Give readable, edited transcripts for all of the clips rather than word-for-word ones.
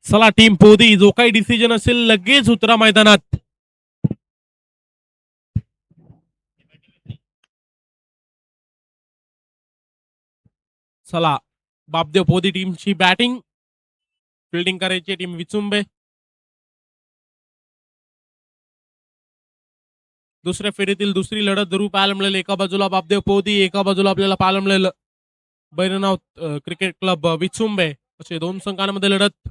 चला टीम पोदी, जो काही डिसिजन असेल लगेच उतरा मैदानात. चला बापदेव पोदी टीमची बॅटिंग, फिल्डिंग करायची टीम विचुंबे. दुसऱ्या फेरीतील दुसरी लढत जरूर पाहायला मिळेल. एका बाजूला बापदेव पोदी, एका बाजूला आपल्याला पाहायला मिळेल बैरनाथ क्रिकेट क्लब विचुंबे. असे दोन संघांमध्ये लढत.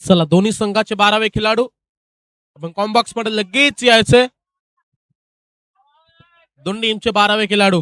चला दोन्ही संघाचे 12वे खेळाडू आपण कॉम्बॉक्स मध्ये लगेच यायचंय. दोन्ही टीमचे 12वे खेळाडू.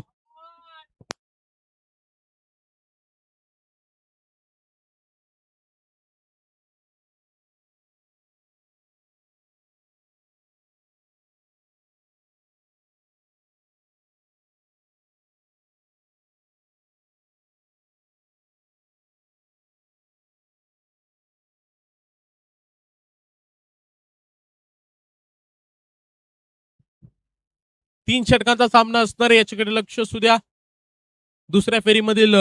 तीन षटकांचा सामना असणार आहे, याच्याकडे लक्ष असू द्या. दुसऱ्या फेरीमधील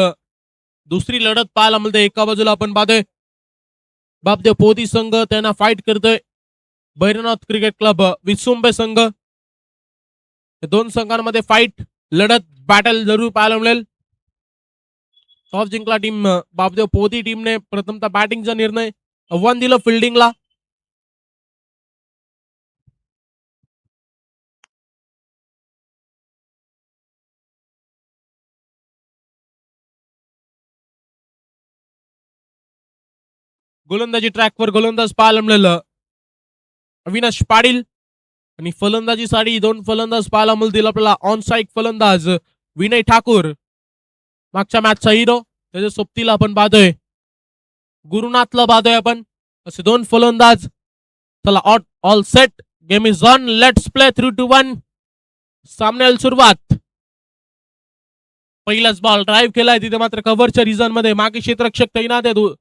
दुसरी लढत पाहायला मिळते. एका बाजूला आपण पाहतोय बापदेव पोदी संघ त्यांना फाईट करतोय बैरनाथ क्रिकेट क्लब विचुंबे संघ. दोन संघांमध्ये फाईट, लढत, बॅटल जरूर पाहायला मिळेल. टॉस जिंकला टीम बापदेव पोदी टीमने. प्रथमतः बॅटिंगचा निर्णय, आव्हान दिलं फिल्डिंगला. गोलंदाजी ट्रॅकवर गोलंदाज पाहायला मिळालं अविनाश पाटील. आणि फलंदाजी साठी दोन फलंदाज पाहायला मिळतील आपल्याला. ऑन साईड फलंदाज विनय ठाकूर, मागच्या मॅचचा हिरो. त्याच्या सोबतीला आपण पाहतोय गुरुनाथला पाहतोय आपण. असे दोन फलंदाज. चला all set, game is on, let's play 3-2-1. सामन्याला सुरुवात. पहिलाच बॉल ड्राईव्ह केलाय तिथे, मात्र कव्हरच्या रिझन मध्ये मागे क्षेत्ररक्षक तैनात आहे.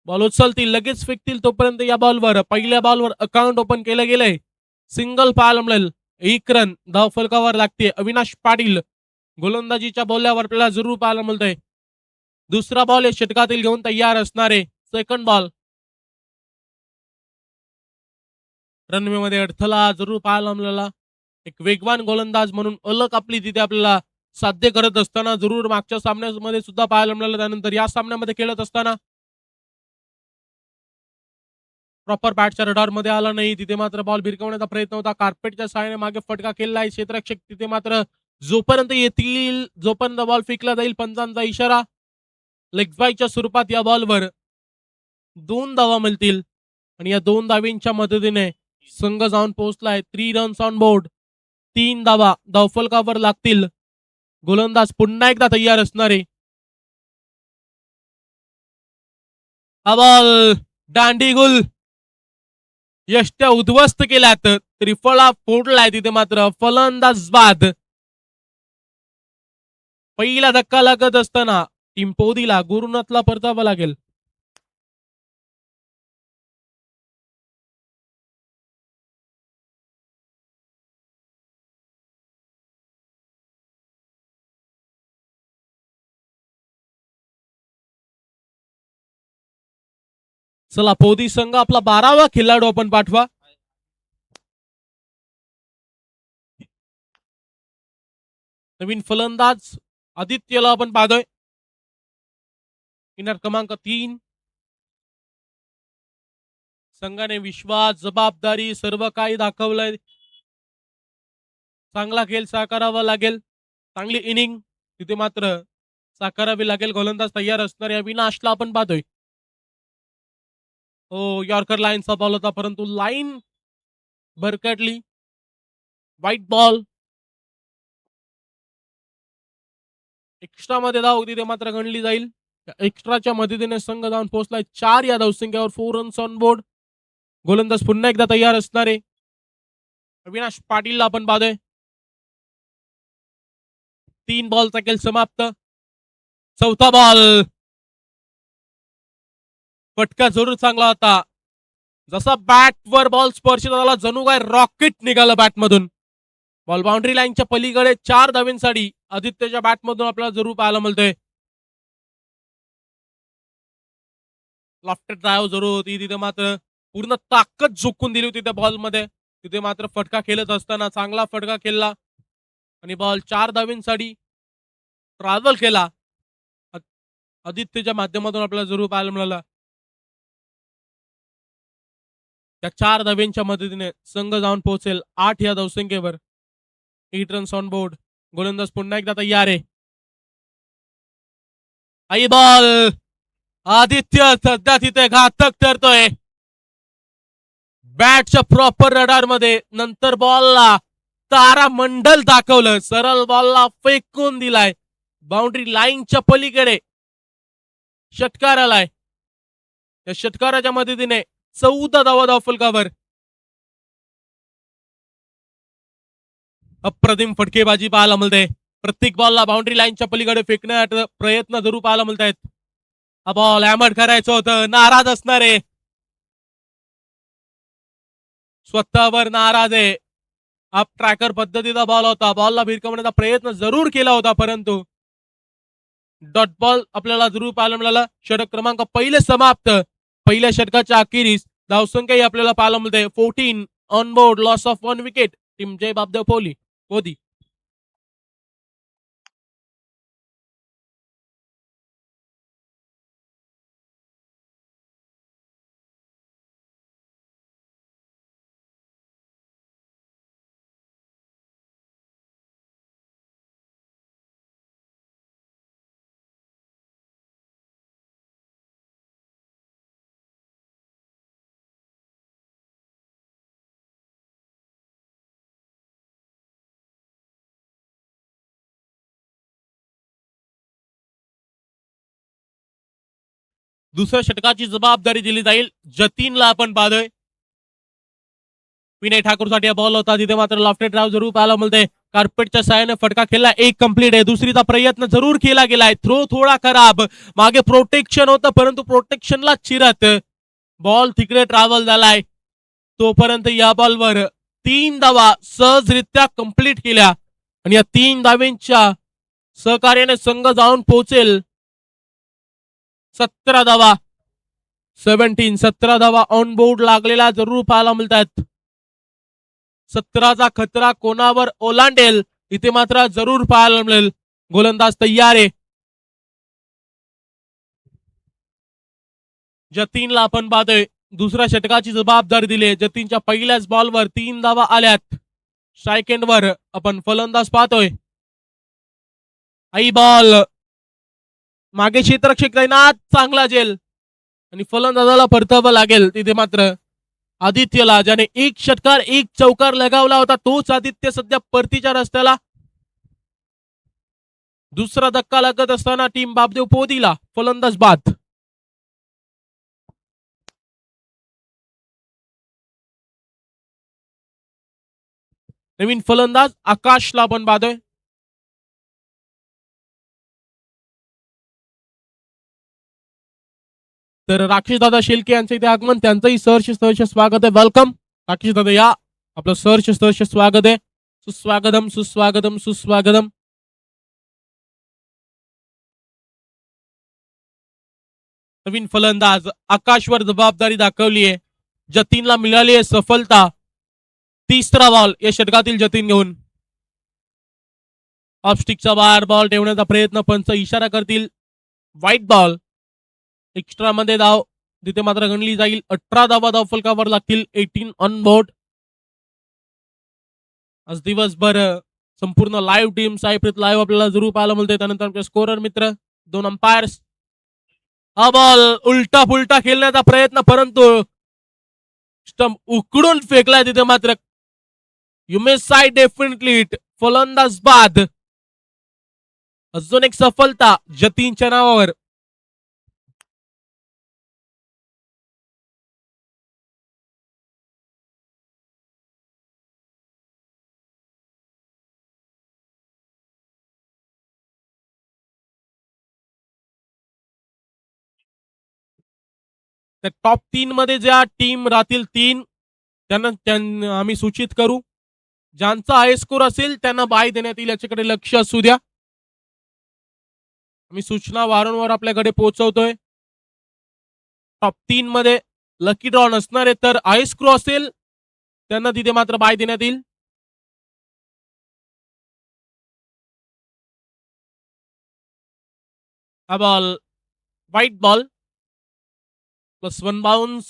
बॉल उचलतील, लगेच फेकतील. तोपर्यंत या बॉलवर, पहिल्या बॉलवर अकाउंट ओपन केलं गेलंय. सिंगल पाहायला मिळेल. 1 रन धाव फलकावर लागते. अविनाश पाटील गोलंदाजीच्या बोलल्यावर आपल्याला जरूर पाहायला मिळतंय. दुसरा बॉल या षटकातील घेऊन तयार असणारे. Second ball. रनवे मध्ये अडथळा जरूर पाहायला मिळाला. एक वेगवान गोलंदाज म्हणून अलग आपली तिथे आपल्याला साध्य करत असताना जरूर मागच्या सामन्यामध्ये सुद्धा पाहायला मिळालं. त्यानंतर या सामन्यामध्ये खेळत असताना प्रॉपर बॅटच्या रडार मध्ये आला नाही. तिथे मात्र बॉल भिरकवण्याचा प्रयत्न होता. कार्पेटच्या सहाय्याने मागे फटका केला आहे क्षेत्ररक्षक. तिथे मात्र जोपर्यंत येतील, जोपर्यंत बॉल फेकला जाईल, पंचांचा इशारा. लेग बायच्या स्वरूपात या बॉलवर 2 धावा मिळतील. आणि या 2 धावींच्या मदतीने संघ जाऊन पोहोचलाय 3 रन्स ऑन बोर्ड. 3 धावा धावफलकावर लागतील. गोलंदाज पुन्हा एकदा तयार असणारे. हा बॉल दांडीगुल, यष्ट्या उद्ध्वस्त केल्यात. त्रिफळा फोडलाय तिथे मात्र फलंदाज बाद. पहिला धक्का लागत असताना टीम पोदीला गुरुनाथला परतावं लागेल. चला पोदी संघ आपला 12वा खेळाडू आपण पाठवा. नवीन फलंदाज आदित्यला आपण पाहतोय. किनार क्रमांक 3. संघाने विश्वास, जबाबदारी सर्व काही दाखवलंय. चांगला खेळ साकारावा लागेल. चांगली इनिंग तिथे मात्र साकारावी लागेल. गोलंदाज तयार असणाऱ्या अविनाशला आपण पाहतोय. हो, यॉर्कर लाईनचा बॉल होता परंतु लाईन भरकटली. White ball. एक्स्ट्रा मध्ये धाव तिथे मात्र गणली जाईल. एक्स्ट्राच्या मदतीने संघ जाऊन पोहोचलाय 4 या धावसंख्येवर. 4 रन्स ऑन बोर्ड. गोलंदाज पुन्हा एकदा तयार असणारे अविनाश पाटीलला आपण पाहतोय. 3 बॉलचा खेळ समाप्त. चौथा बॉल. फटका जरूर चांगला होता. जसा बॅटवर बॉल स्पर्श झाला जणू काय रॉकेट निघालं बॅटमधून. बॉल बाउंड्री लाईनच्या पलीकडे 4 धावांसाठी आदित्यच्या बॅटमधून आपल्याला जरूर पाहायला मिळतोय. लॉफ्टेड ड्राईव्ह जरूर होती तिथे मात्र पूर्ण ताकद झोकून दिली होती त्या बॉलमध्ये. तिथे मात्र फटका खेळत असताना चांगला फटका खेळला आणि बॉल 4 धावांसाठी ट्रॅव्हल केला. आदित्यच्या माध्यमातून आपल्याला जरूर पाहायला मिळाला. त्या 4 धावांच्या मदतीने संघ जाऊन पोहोचेल 8 या धावसंख्येवर. 8 रन्स ऑन बोर्ड. गोलंदाज पुन्हा एकदा तयार आहे. Eye ball. आदित्य सध्या तिथे घातक ठरतोय. बॅटच्या प्रॉपर रडार मध्ये. नंतर बॉलला तारा मंडल दाखवलं. सरळ बॉलला फेकून दिलाय. बाउंड्री लाईनच्या पलीकडे षटकार आलाय. त्या षटकाराच्या मदतीने 14 धावा धावफलकावर. अप्रतिम फटकेबाजी पाहायला मिळते. प्रत्येक बॉलला बाउंड्री लाईनच्या पलीकडे फेकण्याचा प्रयत्न जरूर पाहायला मिळत आहेत. हा बॉल हॅमर करायचं होतं. नाराज असणारे स्वतःवर नाराज आहे. अप ट्रॅकर पद्धतीचा बॉल होता. बॉलला भिरकवण्याचा प्रयत्न जरूर केला होता परंतु डॉट बॉल आपल्याला जरूर पाहायला मिळाला. षटक क्रमांक पहिले समाप्त. पहिल्या षटकाच्या अखेरीस धावसंख्याही आपल्याला पाहायला मिळते 14 on board. Loss of 1 wicket. Team Jai Bapdev Podi. दुसऱ्या षटकाची जबाबदारी दिली जाईल जतीनला आपण पाहतोय. विनय ठाकूरसाठी हा बॉल होता. तिथे मात्र लॉफ्टेड ड्राईव्ह जरूर पाहायला मिळते. कार्पेटच्या साहाय्याने फटका खेळला. 1 कंप्लीट आहे. दुसरीचा प्रयत्न जरूर केला गेलाय. थ्रो थोडा खराब. मागे प्रोटेक्शन होतं परंतु प्रोटेक्शनला चिरत बॉल तिकडे ट्रॅव्हल झालाय. तोपर्यंत या बॉलवर 3 धावा सहजरित्या कंप्लीट केल्या आणि या 3 धावांच्या सहकार्याने संघ जाऊन पोहोचेल 17 धावा. 17 धावा ऑन बोर्ड लागलेला जरूर पाहायला मिळतात. 17चा खतरा कोणावर ओलांडेल इथे मात्र जरूर पाहायला मिळेल. गोलंदाज तयार आहे. जतीनला आपण पाहतोय. दुसऱ्या षटकाची जबाबदारी दिली. जतीनच्या पहिल्याच बॉलवर 3 धावा आल्यात. स्ट्राईक एंडवर आपण फलंदाज पाहतोय. Eye ball. मागे क्षेत्ररक्षक तैनात. चांगला झेल आणि फलंदाजाला परतावं लागेल. तिथे मात्र आदित्यला ज्याने 1 षटकार 1 चौकार लगावला होता तोच आदित्य सध्या परतीच्या रस्त्याला. दुसरा धक्का लागत असताना टीम बापदेव पोदीला फलंदाज बाद. नवीन फलंदाज आकाशला आपण पाहतोय. तर राकेश दादा शेलके यांचं इथे आगमन. त्यांचंही सहर्ष स्वागत आहे. वेलकम राकेश दादा. या आपलं सहर्ष स्वागत आहे. सुस्वागतम सुस्वागतम सुस्वागतम. नवीन फलंदाज आकाशवर जबाबदारी दाखवली आहे. जतीनला मिळाली आहे सफलता. तिसरा बॉल या षटकातील जतीन घेऊन ऑफस्टिकचा बाहेर बॉल ठेवण्याचा प्रयत्न. पंच इशारा करतील व्हाईट बॉल. एक्स्ट्रा मध्ये धाव तिथे मात्र गणली जाईल. 18 धावा धाव फलकावर लागतील. 18 ऑन बोर्ड. आज दिवसभर संपूर्ण लाईव्ह टीम सायप्रीत लाईव्ह आपल्याला जरूर पाहायला मिळते. त्यानंतर आमचे स्कोरर मित्र, 2 अंपायर्स. हा बॉल उलटा पुलटा खेळण्याचा प्रयत्न, परंतु स्टंप उकडून फेकलाय तिथे मात्र. You may side definitely it. फलंदाज बाद. अजून एक सफलता जतीनच्या नावावर. तर टॉप 3 मध्ये ज्या टीम राहतील 3 त्यांना आम्ही सूचित करू. ज्यांचा हाय स्कोर असेल त्यांना बाय देण्यात येईल. याच्याकडे लक्ष असू द्या. आम्ही सूचना वारंवार आपल्याकडे पोहोचवतोय. टॉप 3 मध्ये लकी ड्रॉ नसणार आहे, तर हाय स्कोर असेल त्यांना तिथे मात्र बाय देण्यात येईल. हा बॉल व्हाईट बॉल. +1 बाउन्स.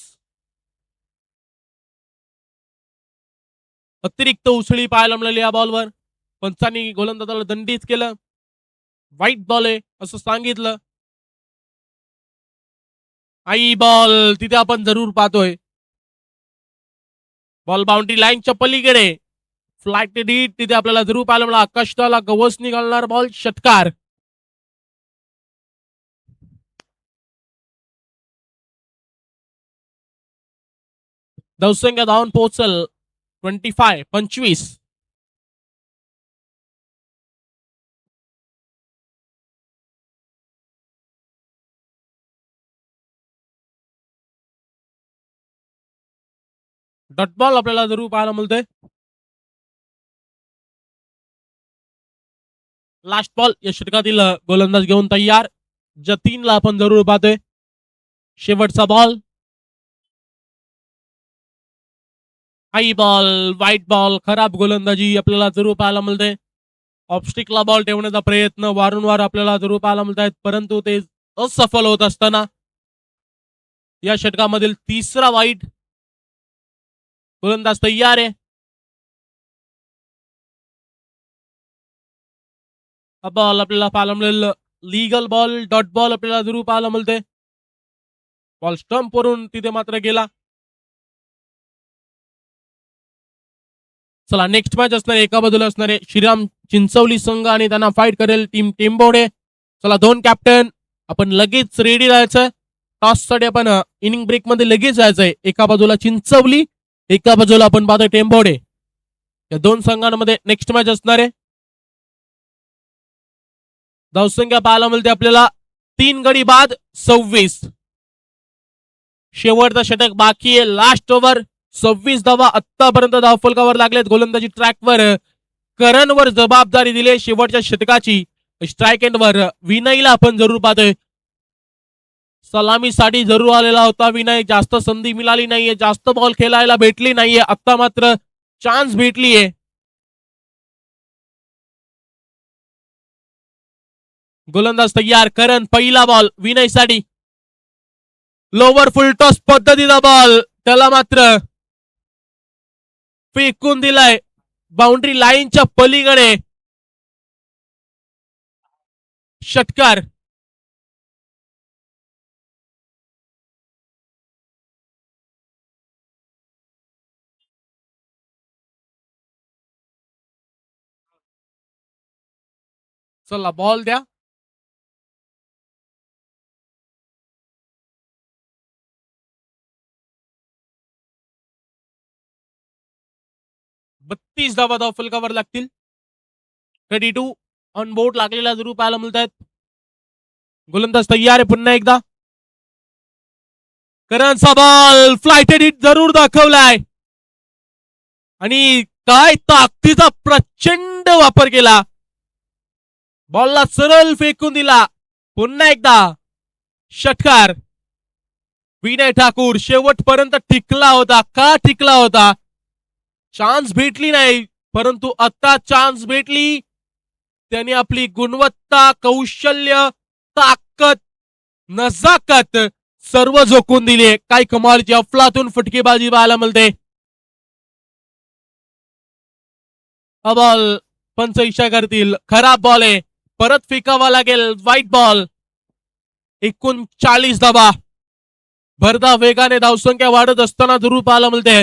अतिरिक्त उसळी पाहायला मिळाली या बॉलवर. पंचांनी गोलंदाजाला दंडित केलं. व्हाईट बॉल आहे असं सांगितलं. आई बॉल तिथे आपण जरूर पाहतोय. बॉल बाउंड्री लाईनच्या पलीकडे फ्लाइट डीट तिथे आपल्याला जरूर पाहायला मिळाला. आकाशला गवस निघालणार बॉल. षटकार. धावसंख्या धावून पोहोचल 25. डॉट बॉल आपल्याला जरूर पाहायला मिळतोय. लास्ट बॉल या षटकातील गोलंदाज घेऊन तयार. जतीनला आपण जरूर पाहतोय. शेवटचा बॉल. हाई बॉल व्हाईट बॉल. खराब गोलंदाजी आपल्याला जरूर पाहायला मिळते. ऑफस्टिकला बॉल ठेवण्याचा प्रयत्न वारंवार आपल्याला जरूर पाहायला मिळत आहेत, परंतु ते असफल होत असताना या षटकामधील तिसरा वाईट. गोलंदाज तयार आहे. हा बॉल आपल्याला पाहायला मिळेल लीगल बॉल. डॉट बॉल आपल्याला जरूर पाहायला मिळते. बॉल स्टंप वरून तिथे मात्र गेला. चला नेक्स्ट मॅच असणार एका बाजूला असणारे श्रीराम चिंचवली संघ आणि त्यांना फाईट करेल टीम टेंबोडे. चला 2 कॅप्टन आपण लगेच रेडी राहायचं. टॉस साठी आपण इनिंग ब्रेक मध्ये लगेच जायचंय. एका बाजूला चिंचवली, एका बाजूला आपण पाहतोय टेंबोडे. या 2 संघांमध्ये नेक्स्ट मॅच असणार आहे. धावसंख्या पाहायला मिळते आपल्याला 3 गडी बाद 26. शेवटचा षटक बाकी आहे. Last over. 26 धावा आतापर्यंत धावफलकावर लागलेत. गोलंदाजी ट्रॅकवर करणवर जबाबदारी दिली शेवटच्या षटकाची. स्ट्राईक एंडवर विनयला आपण जरूर पाहतोय. सलामीसाठी जरूर आलेला होता विनय. जास्त संधी मिळाली नाहीये, जास्त बॉल खेळायला भेटली नाहीये. आता मात्र चान्स भेटलीये. गोलंदाज तयार. करण पहिला बॉल विनयसाठी. लोवर फुल टॉस पद्धतीचा बॉल त्याला मात्र फेकून दिलाय बाउंड्री लाईनच्या पलीकडे. षटकार. चला बॉल द्या. बत्तीस धावा धावफलकावर लागतील. 32 ऑन बोर्ड लागलेला जरूर पाहायला मिळत आहेत. गोलंदाज तयार आहे पुन्हा एकदा. करणचा बॉल फ्लाइट हिट जरूर दाखवलाय आणि काय ताकदीचा प्रचंड वापर केला. बॉलला सरळ फेकून दिला. पुन्हा एकदा षटकार. विनय ठाकूर शेवटपर्यंत टिकला होता. का टिकला होता? चान्स भेटली नाही, परंतु आता चान्स भेटली. त्यांनी आपली गुणवत्ता, कौशल्य, ताकद, नजाकत सर्व झोकून दिली. काय कमालची अफलातून फटकेबाजी पाहायला मिळते. हा बॉल पंच इशा करतील. खराब बॉल आहे, परत फेकावा लागेल. White ball. 39 धावा. भरधा वेगाने धावसंख्या वाढत असताना जरूर पाहायला मिळते.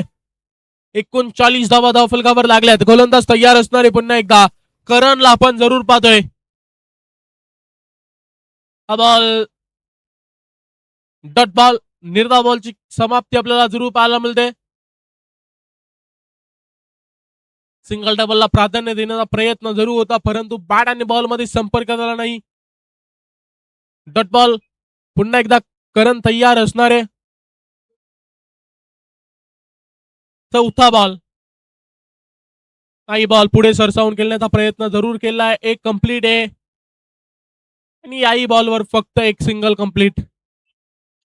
39 धावा धावफलकावर लागल्यात. गोलंदाज तयार असणारे पुन्हा एकदा करणला आपण जरूर पाहतोय. हा बॉल डॉट बॉल. निर्धाव बॉलची समाप्ती आपल्याला जरूर पाहायला मिळते. सिंगल डबलला प्राधान्य देण्याचा प्रयत्न जरूर होता, परंतु बॅट आणि बॉल मध्ये संपर्क झाला नाही. Dot ball. पुन्हा एकदा करण तयार असणारे. चौथा बॉल. काही बॉल पुढे सरसावून खेळण्याचा प्रयत्न जरूर केलाय. एक कंप्लीट आहे आणि याही बॉलवर फक्त एक सिंगल कंप्लीट.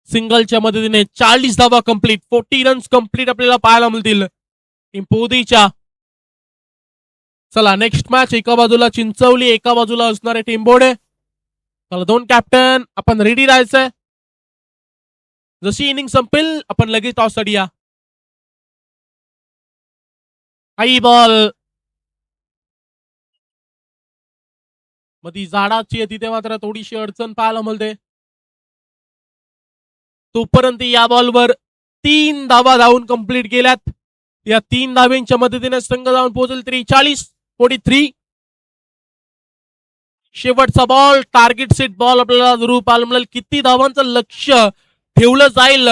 सिंगलच्या मदतीने 40 धावा कंप्लीट, 40 रन्स कंप्लीट आपल्याला पाहायला मिळतील टिंपोदीच्या. चला नेक्स्ट मॅच. एका बाजूला चिंचवली, एका बाजूला असणारे टेंबोडे. चला दोन कॅप्टन आपण रेडी राहायचंय. जशी इनिंग संपेल आपण लगेच टॉस साठी या. काही बॉल मध्ये झाडाची आहे, तिथे मात्र थोडीशी अडचण पाहायला मिळते. तोपर्यंत या बॉलवर 3 धावा धावून कंप्लीट केल्यात. या 3 धाव्यांच्या मदतीने संघ जाऊन पोहोचेल 43. शेवटचा बॉल टार्गेट सेट बॉल आपल्याला जरूर पाहायला मिळेल. किती धावांचं लक्ष ठेवलं जाईल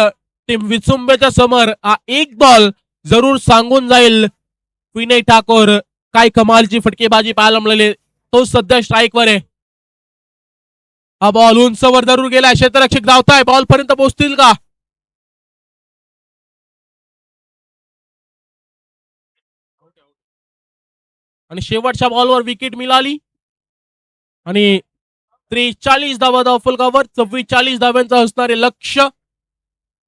टीम विचुंबेच्या समोर, हा एक बॉल जरूर सांगून जाईल. विनय ठाकूर काय कमालची फटकेबाजी पाहायला मिळाली. तो सध्या स्ट्राईकवर आहे. हा बॉल उंचवर जरूर गेलाय. क्षेत्ररक्षक धावताय, बॉल पर्यंत पोहोचतील का? आणि शेवटच्या बॉलवर विकेट मिळाली आणि 43 धावा धावफलकावर. 44 धाव्यांचं असणारे लक्ष.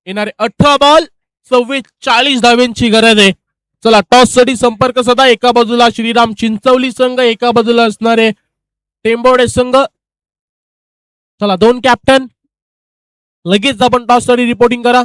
येणारे 18 बॉल 44 धाव्यांची गरज आहे. चला टॉस साठी संपर्क साधा. एका बाजूला श्रीराम चिंचवली संघ, एका बाजूला असणारे टेंबोडे संघ. चला दोन कॅप्टन लगेच आपण टॉस साठी रिपोर्टिंग करा.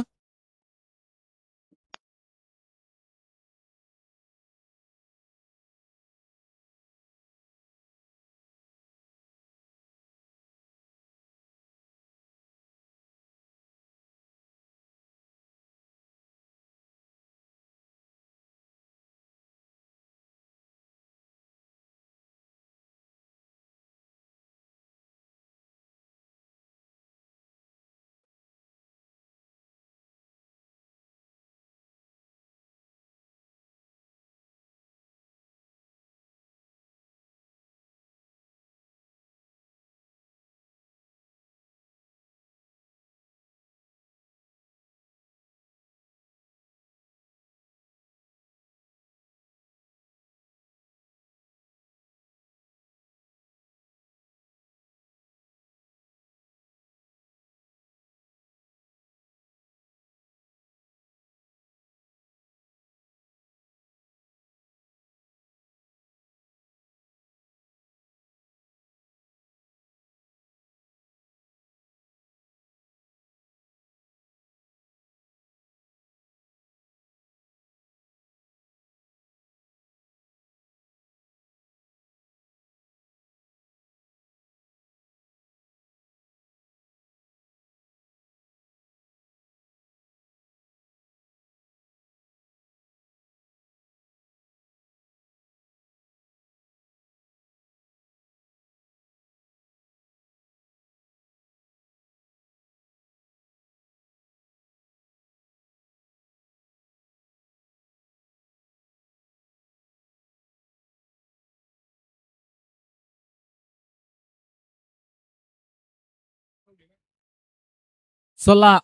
चला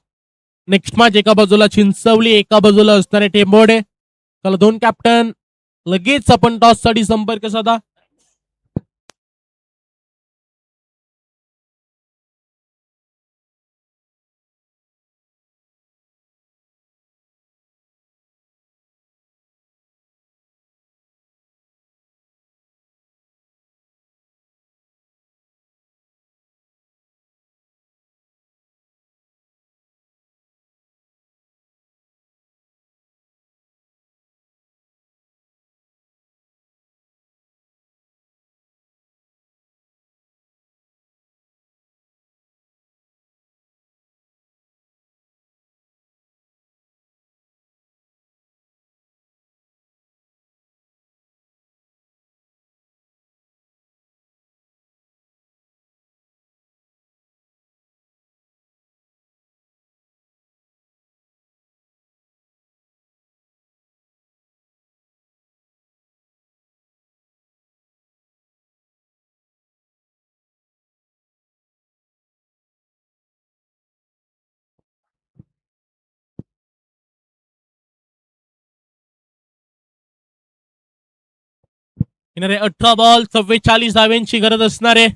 नेक्स्ट मॅच. एका बाजूला चिंचवली, एका बाजूला असणारे टेंबोडे. चला दोन कॅप्टन लगेच आपण टॉस साठी संपर्क साधा. येणारे 18 बॉल 44 धाव्यांची गरज असणार आहे.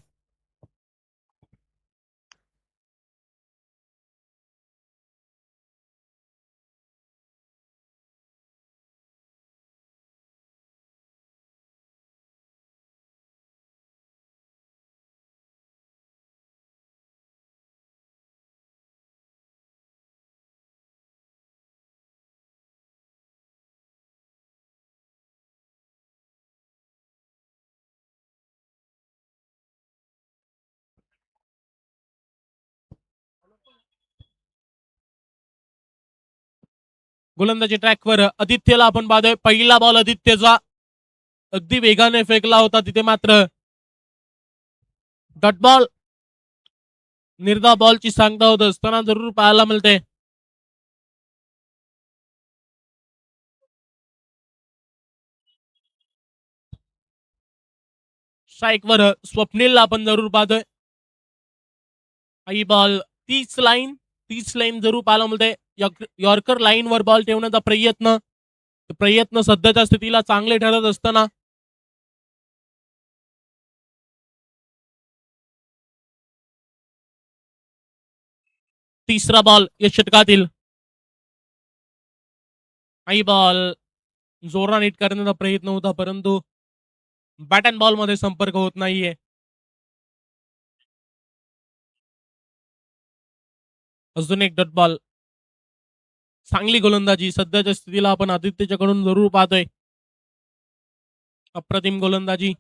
गोलंदाजी ट्रॅकवर आदित्यला आपण पाहतोय. पहिला बॉल आदित्यचा अगदी वेगाने फेकला होता, तिथे मात्र डॉट बॉल निर्धाव बॉलची सांगता होत असताना जरूर पाहायला मिळते. स्ट्राईकवर स्वप्नीलला आपण जरूर पाहतोय. आई बॉल 30 लाईन जरूर पाहायला मिळते. यॉर्कर लाईनवर बॉल ठेवण्याचा प्रयत्न सध्याच्या स्थितीला चांगले ठरत असताना तिसरा बॉल या षटकातील. आई बॉल जोरात हिट करण्याचा प्रयत्न होता, परंतु बॅट अँड बॉल मध्ये संपर्क होत नाहीये. अजून एक डॉट बॉल. चांगली गोलंदाजी सध्याच्या स्थितीला आपण आदित्यच्याकडून जरूर पाहतोय. अप्रतिम गोलंदाजी,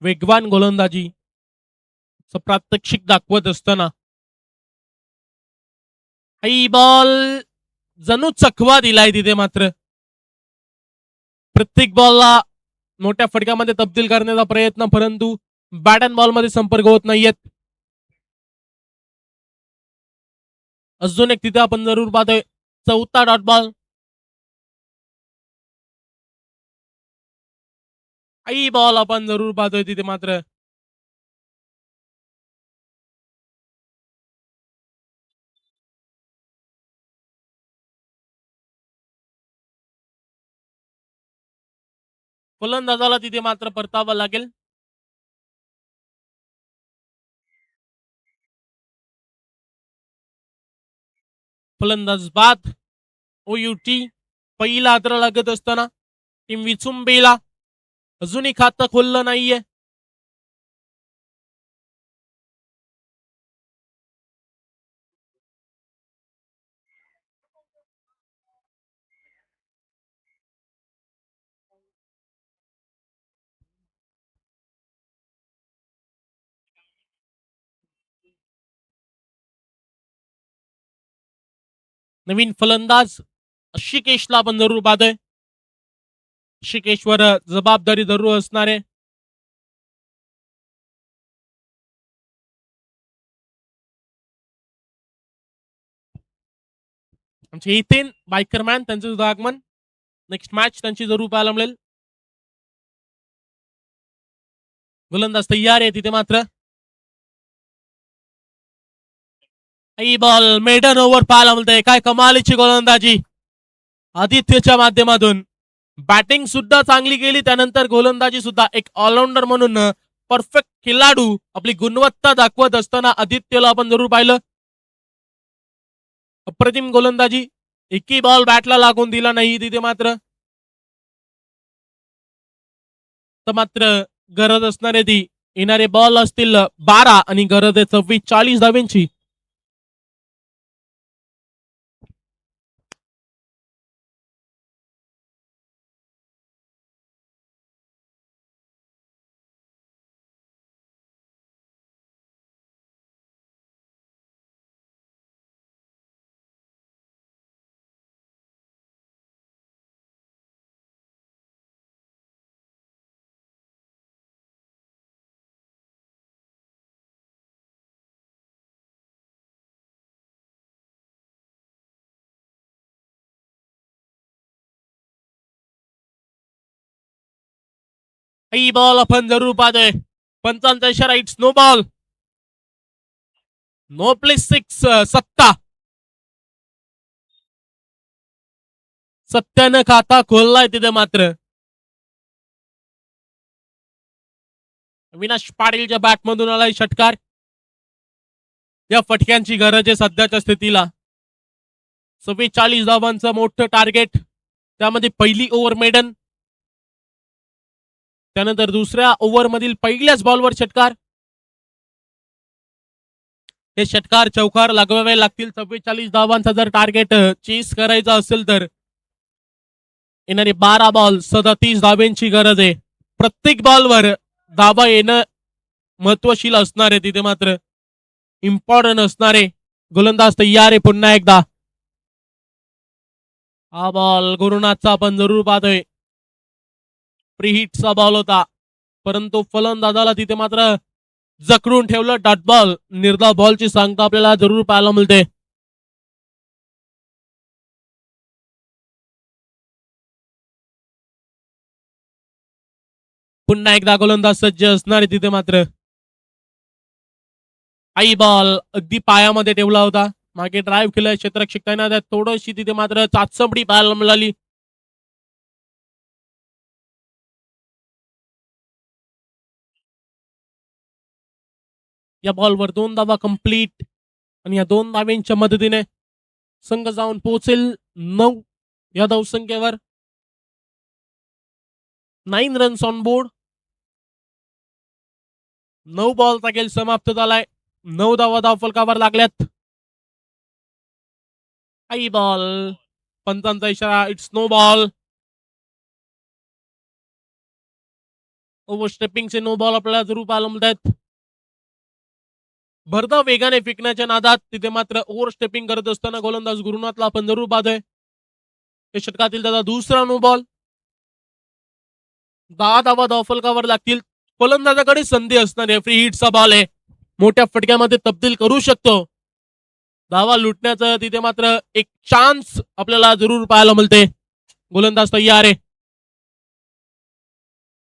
वेगवान गोलंदाजी प्रात्यक्षिक दाखवत असताना आई बॉल जणू चकवा दिलाय तिथे मात्र. प्रत्येक बॉलला मोठ्या फटक्यामध्ये तब्दील करण्याचा प्रयत्न, परंतु बॅट अँड बॉल मध्ये संपर्क होत नाहीयेत. अजून एक तिथे आपण जरूर पाहतोय. चौथा डॉट बॉल. आई बॉल आपण जरूर पाहतोय तिथे मात्र. फलंदाजाला तिथे मात्र परतावं लागेल. फलंदाज बाद. OUT पहिला आदर लागत असताना टीम विचुंबेला अजूनही खातं खोललं नाहीये. नवीन फलंदाज ऋषिकेशला आपण जरूर पाहतोय. ऋषिकेशवर जबाबदारी जरूर असणार आहे. आमचे इथेन बायकरमॅन त्यांचं सुद्धा आगमन. नेक्स्ट मॅच त्यांची जरूर पाहायला मिळेल. गोलंदाज तयार आहे तिथे मात्र. आई बॉल मेडन ओव्हर पाहायला मिळते. काय कमालीची गोलंदाजी आदित्यच्या माध्यमातून. बॅटिंग सुद्धा चांगली केली, त्यानंतर गोलंदाजी सुद्धा. एक ऑलराऊंडर म्हणून परफेक्ट खेळाडू आपली गुणवत्ता दाखवत असताना आदित्यला आपण जरूर पाहिलं. अप्रतिम गोलंदाजी. एकही बॉल बॅटला लागून दिला नाही तिथे मात्र. गरज असणारे ती येणारे बॉल असतील 12 आणि गरज आहे 26-40 धाव्यांची. ही बॉल आपण जरूर पाहतोय. पंचांचा इशारा. It's no ball. No place 6. सत्यानं खाता खोललाय तिथे मात्र. अविनाश पाटीलच्या बॅटमधून आलाय षटकार. या फटक्यांची गरज आहे सध्याच्या स्थितीला. 44 धावांचं मोठं टार्गेट. त्यामध्ये पहिली ओव्हर मेडन. त्यानंतर दुसऱ्या ओव्हरमधील पहिल्याच बॉलवर षटकार. हे षटकार चौकार लागवावे लागतील. 44 धावांचा जर टार्गेट चेस करायचा असेल तर येणारे 12 बॉल 37 धाब्यांची गरज आहे. प्रत्येक बॉलवर धाबा येणं महत्वशील असणार आहे. तिथे मात्र इम्पॉर्टंट असणार आहे. गोलंदाज तयार आहे पुन्हा एकदा. हा बॉल गुरुनाथचा आपण जरूर पाहतोय. प्रीहिटचा बॉल होता परंतु फलंदाजाला तिथे मात्र जखडून ठेवलं. Dot ball. निर्धाव बॉलची सांगता आपल्याला जरूर पाहायला मिळते. पुन्हा एकदा गोलंदाज सज्ज असणार आहे तिथे मात्र. आई बॉल अगदी पायामध्ये ठेवला होता. मागे ड्राईव्ह केलं क्षेत्ररक्षक तैनात आहेत. थोडीशी तिथे मात्र चाचपडी पाहायला मिळाली. या बॉलवर 2 धावा कंप्लीट आणि या 2 धाव्यांच्या मदतीने संघ जाऊन पोहोचेल 9 या धावसंख्येवर. 9 रन्स ऑन बोर्ड. 9 बॉलचा खेळ समाप्त झालाय. 9 धावा धावफलकावर लागल्यात. आई बॉल. पंचांचा इशारा. It's no ball. ओव्हर स्टेपिंगचे नो बॉल आपल्याला जरूर पाहायला मिळत आहेत. भरधाव वेगाने फेकण्याच्या नादात तिथे मात्र ओव्हर स्टेपिंग करत असताना गोलंदाज गुरुनाथला आपण जरूर पाहतोय. या षटकातील त्याचा दुसरा नो बॉल. 10 धावा धावफलकावर लागतील. फलंदाजाकडे संधी असणार आहे. फ्री हिटचा बॉल आहे. मोठ्या फटक्यामध्ये तब्दील करू शकतो. धावा लुटण्याचं तिथे मात्र एक चान्स आपल्याला जरूर पाहायला मिळते. गोलंदाज तयार आहे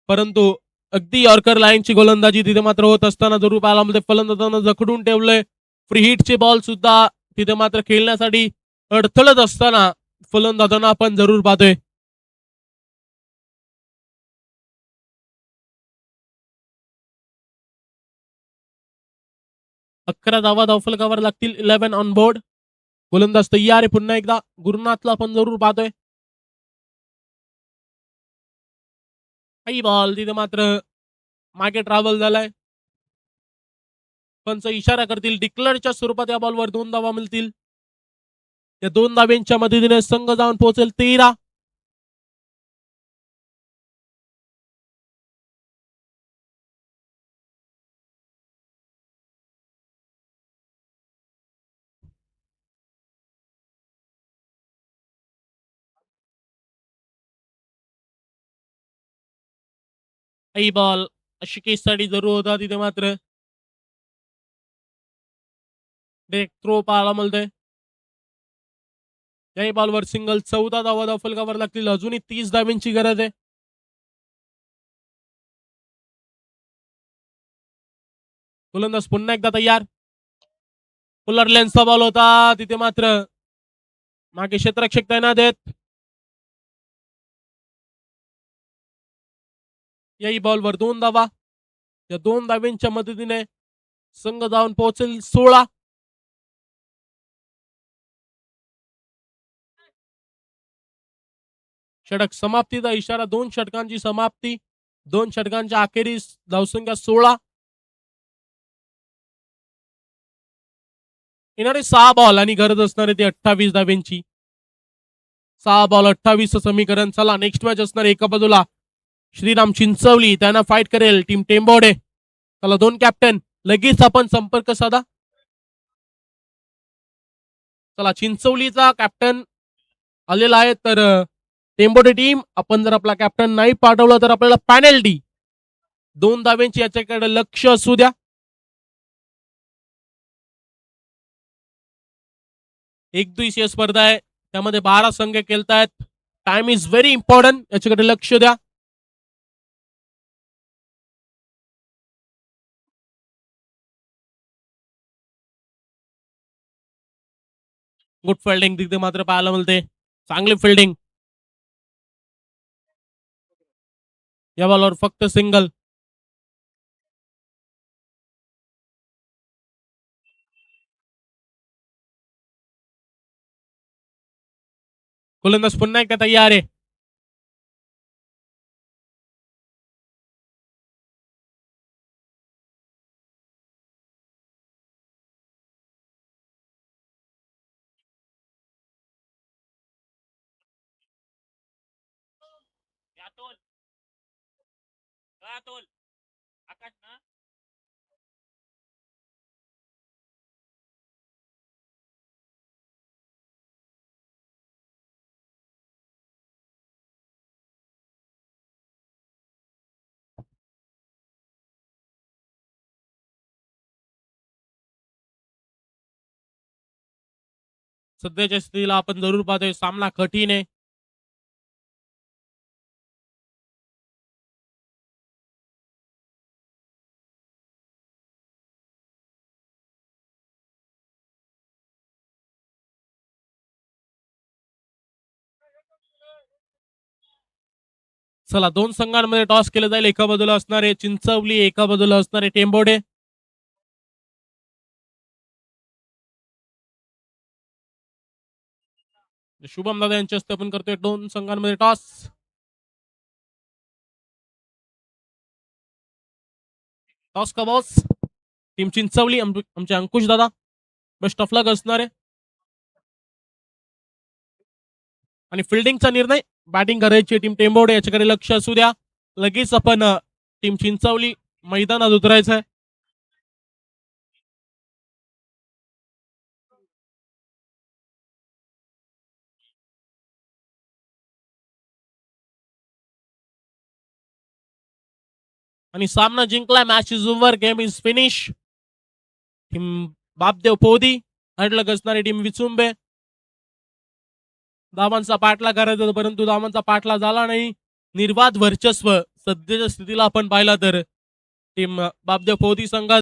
परंतु अगदी यॉर्कर लाईनची गोलंदाजी तिथे मात्र होत असताना जरूर पाहायला मिळते. फलंदाजांना जखडून ठेवलंय. फ्री हिटचे बॉल सुद्धा तिथे मात्र खेळण्यासाठी अडथळत असताना फलंदाजांना आपण जरूर पाहतोय. अकरा धावा धावफलकावर लागतील. 11 ऑन बोर्ड. गोलंदाज तयार आहे पुन्हा एकदा. गुरुनाथला आपण जरूर पाहतोय. काही बॉल तिथे मात्र मागे ट्रॅव्हल झालाय. पंच इशारा करतील. डिक्लेअरच्या स्वरूपात या बॉलवर 2 धावा मिळतील. या 2 धाव्यांच्या मदतीने संघ जाऊन पोहोचेल 13. काही बॉल अशी केससाठी जरूर होता. तिथे मात्र डायरेक्ट थ्रो पाहायला मिळतोय. याही बॉलवर सिंगल. 14 धावा धावफलकावर लागतील. अजूनही 30 धाव्यांची गरज आहे. गोलंदाज पुन्हा एकदा तयार. पुलर लेन्सचा बॉल होता. तिथे मात्र मागे क्षेत्ररक्षक तैनात आहेत. याही बॉलवर 2 धावा. या 2 धाव्यांच्या मदतीने संघ जाऊन पोहोचेल 16. षटक समाप्तीचा इशारा. 2 षटकांची समाप्ती. 2 षटकांच्या अखेरीस धावसंख्या 16. येणारे 6 बॉल आणि गरज असणारे ते 28 धाव्यांची. 6 बॉल 28 समीकरण. चला नेक्स्ट मॅच असणार एका बाजूला श्रीराम चिंचवली त्यांना फाईट करेल टीम टेंबोडे. चला 2 कॅप्टन लगेच आपण संपर्क साधा. चला चिंचवलीचा कॅप्टन आलेला आहे तर टेंबोडे टीम आपण जर आपला कॅप्टन नाही पाठवला तर आपल्याला पॅनल्टी 2 धाव्यांची याच्याकडे लक्ष असू द्या. एक दिवसीय स्पर्धा आहे त्यामध्ये 12 संघ खेळतायत. Time is very important. याच्याकडे लक्ष द्या. गुड फिल्डिंग तिथे मात्र पाहायला मिळते. चांगली फिल्डिंग. या बॉलवर फक्त सिंगल. गोलंदाज पुन्हा एकदा तयार आहे. सध्याच्या स्थितीला आपण जरूर पाहतोय सामना कठीण आहे. चला, दोन संघांमध्ये टॉस केलं जाईल. एका बाजूला असणारे चिंचवली, एका बाजूला असणारे टेंबोडे. शुभम दादा यांच्या हस्ते आपण करतोय दोन संघांमध्ये टॉस. टॉस का बॉस टीम चिंचवली, आमचे अंकुश दादा. बेस्ट ऑफ लक असणार आहे. आणि फिल्डिंगचा निर्णय बॅटिंग करायची टीम टेंबोडे याच्याकडे लक्ष असू द्या. लगेच आपण टीम चिंचवली मैदानात उतरायचं आहे. आणि सामना जिंकला. Match is over, game is finish. Team Bapdev Podi हडलक असणारी टीम विचुंबे. धावांचा पाठला करायचा होता, परंतु धावांचा पाठला झाला नाही. निर्वाद वर्चस्व सध्याच्या स्थितीला आपण पाहिला तर टीम बापदेव पोदी संघात